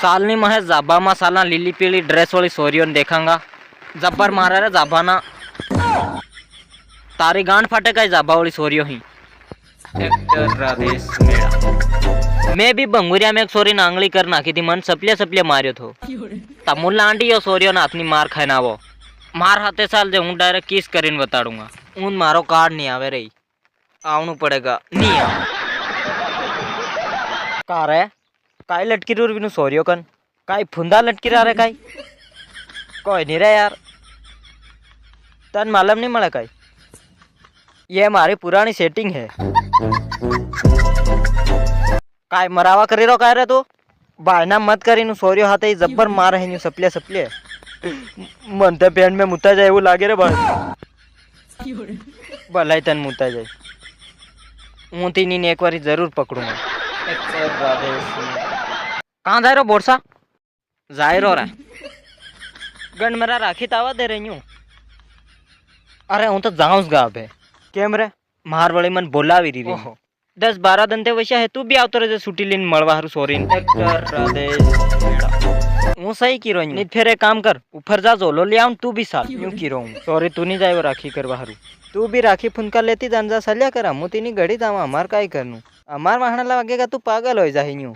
सालनी महे जाबा मा साला लीली पीली ड्रेस वाली सोरियों देखांगा जब्बर मारा रे जाबा ना तारी गांड फटे का जाबा वाली सोरियो ही एक्टर राधेश मेरा मैं भी बंगुरिया में एक सोरी नांगली कर नाखी थी मन सपले सपले मार्यो थो तमुल आंटी यो सोरियो ना अपनी मार खाए ना वो मार हाथे साल जे हूँ डायरेक्ट किस करीन बताड़ूंगा ऊन मारो कार्ड नहीं आवे रही आवनु पड़ेगा नहीं आ का रे काय लटकी रूर बिनु सोरियो कन काय फुंदा लटकी रे काय कोई नहीं रे यार तन मालूम नहीं मळे काय ये हमारी पुरानी सेटिंग है काय मरावा करी रो काय रे तू बायना मत करी नु सोरियो हाथे जब्बर मार है नु सपले सपले मनते पेन में मुता जाए वो लागे रे भाई भलाई तन मुता जाए हूँ तीन एक बारी जरूर पकड़ूंगा कहाँ जाए रो बोरसा जाए रो रहा गंड मेरा राखी तावा दे रही हूँ अरे हूँ तो जाऊँ गाँव है केम रे मारवाड़ी मन बोला भी रही 10-12 दिन ते वैसा है तू भी आवतो रे छुट्टी लेन मळवा हारू सोरीन हूँ सही की रोई नहीं फिर एक काम कर ऊपर जा जोलो ले आऊं तू भी साथ यूं की रोऊं सॉरी तू नहीं जाए राखी करवा हारू तू भी राखी फुनका लेती जान जा सल्या करा मु तीनी घड़ी जावा हमार काय करनू हमार वाहना लगेगा तू पागल हो जाही यूं